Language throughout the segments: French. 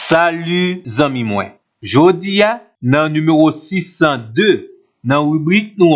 Salut zami mwen. Jodi a nan numéro 602 dans rubrique nous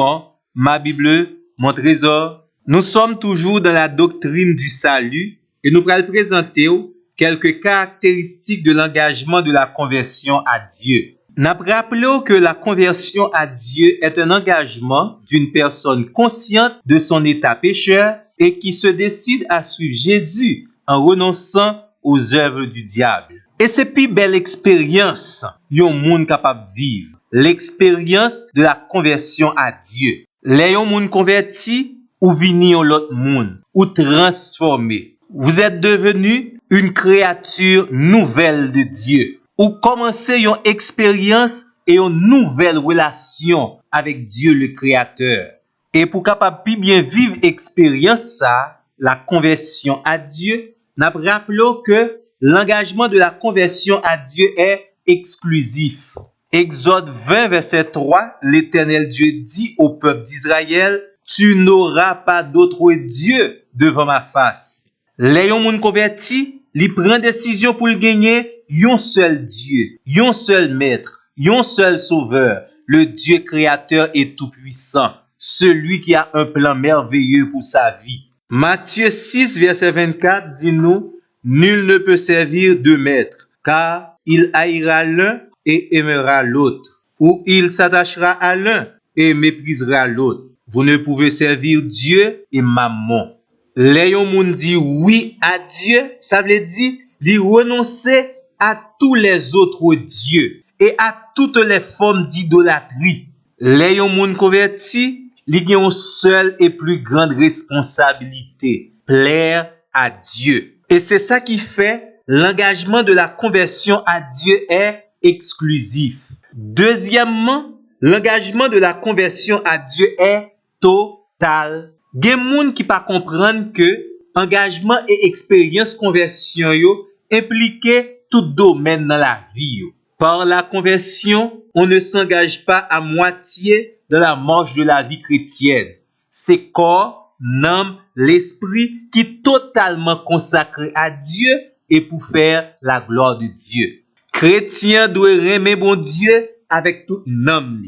ma Bible, mon trésor. Nous sommes toujours dans la doctrine du salut et nous allons présenter quelques caractéristiques de l'engagement de la conversion à Dieu. Nous rappelons que la conversion à Dieu est un engagement d'une personne consciente de son état pécheur et qui se décide à suivre Jésus en renonçant aux œuvres du diable. Et c'est plus belle expérience yon moun capable vivre, l'expérience de la conversion à Dieu. Les yon moun converti ou vini yon l'autre moun, ou transformé. Vous êtes devenu une créature nouvelle de Dieu, ou commencez yon expérience et une nouvelle relation avec Dieu le Créateur. Et pour capable bien vivre expérience ça, la conversion à Dieu, n'a rappelons que l'engagement de la conversion à Dieu est exclusif. Exode 20, verset 3, l'Éternel Dieu dit au peuple d'Israël, « Tu n'auras pas d'autre Dieu devant ma face. » Les yon moun converti, li prend décision pour le gagner, yon seul Dieu, yon seul maître, yon seul sauveur, le Dieu créateur et tout-puissant, celui qui a un plan merveilleux pour sa vie. Matthieu 6, verset 24 dit nous, nul ne peut servir deux maîtres, car il haïra l'un et aimera l'autre, ou il s'attachera à l'un et méprisera l'autre. Vous ne pouvez servir Dieu et Mammon. Les yon moun dit oui à Dieu, ça veut dire lui renoncer à tous les autres dieux et à toutes les formes d'idolâtrie. Les yon moun converti, li gen une seule et plus grande responsabilité, plaire à Dieu. Et c'est ça qui fait l'engagement de la conversion à Dieu est exclusif. Deuxièmement, l'engagement de la conversion à Dieu est total. Gen moun qui pas comprendre que engagement et expérience conversion yo impliquent tout domaine dans la vie yo. Par la conversion, on ne s'engage pas à moitié dans la marche de la vie chrétienne. C'est corps, l'âme, l'esprit qui est totalement consacré à Dieu et pour faire la gloire de Dieu. Chrétien doit aimer bon Dieu avec toute l'âme.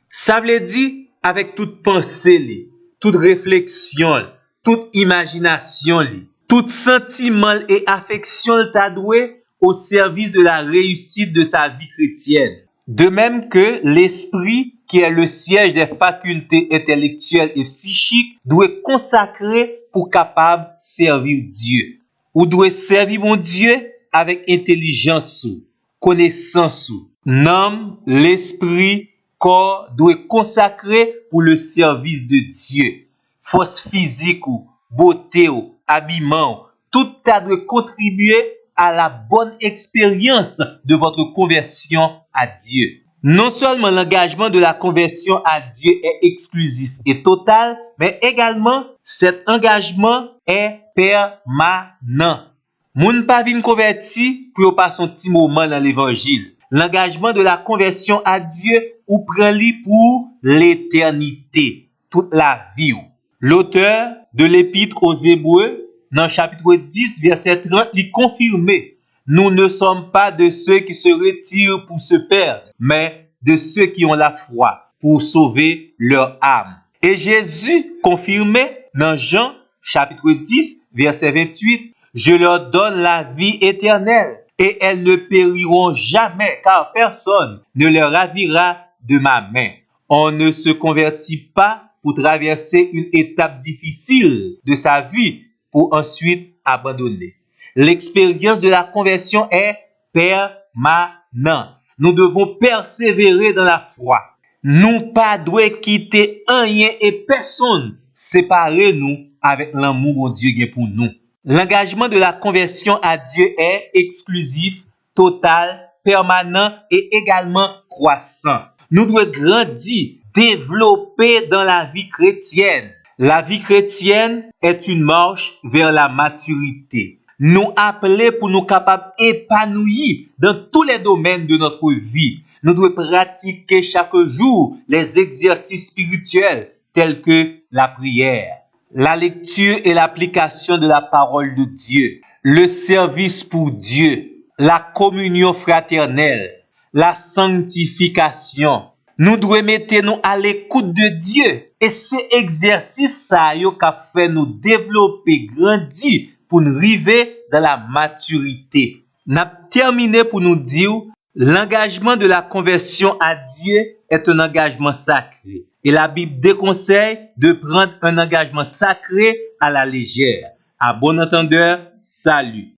Ça veut dire avec toute pensée, toute réflexion, toute imagination, tout sentiment et affection t'a doué au service de la réussite de sa vie chrétienne. De même que l'esprit, qui est le siège des facultés intellectuelles et psychiques, doit consacrer pour capable servir Dieu. Ou doit servir mon Dieu avec intelligence, connaissance. L'âme, l'esprit, corps doit consacrer pour le service de Dieu. Force physique ou beauté ou habillement, tout ça doit contribuer à la bonne expérience de votre conversion à Dieu. Non seulement l'engagement de la conversion à Dieu est exclusif et total, mais également cet engagement est permanent. Moun pa vin converti pour pas son petit moment dans l'évangile. L'engagement de la conversion à Dieu ou prend li pour l'éternité, toute la vie. L'auteur de l'épître aux Hébreux dans chapitre 10 verset 30 lui confirmait, nous ne sommes pas de ceux qui se retirent pour se perdre, mais de ceux qui ont la foi pour sauver leur âme. Et Jésus confirmait dans Jean chapitre 10 verset 28, je leur donne la vie éternelle et elles ne périront jamais car personne ne les ravira de ma main. On ne se convertit pas pour traverser une étape difficile de sa vie pour ensuite abandonner. L'expérience de la conversion est permanente. Nous devons persévérer dans la foi. Nous pas doit quitter rien et personne séparer nous avec l'amour de Dieu pour nous. L'engagement de la conversion à Dieu est exclusif, total, permanent et également croissant. Nous devons grandir, développer dans la vie chrétienne. La vie chrétienne est une marche vers la maturité. Nous appeler pour nous capables d'épanouir dans tous les domaines de notre vie. Nous devons pratiquer chaque jour les exercices spirituels tels que la prière, la lecture et l'application de la parole de Dieu, le service pour Dieu, la communion fraternelle, la sanctification. Nous devons mettre nous à l'écoute de Dieu. Et c'est exercice ça qui fait nous développer, grandir pour nous arriver dans la maturité. N'a terminé pour nous dire l'engagement de la conversion à Dieu est un engagement sacré. Et la Bible déconseille de prendre un engagement sacré à la légère. À bon entendeur, salut.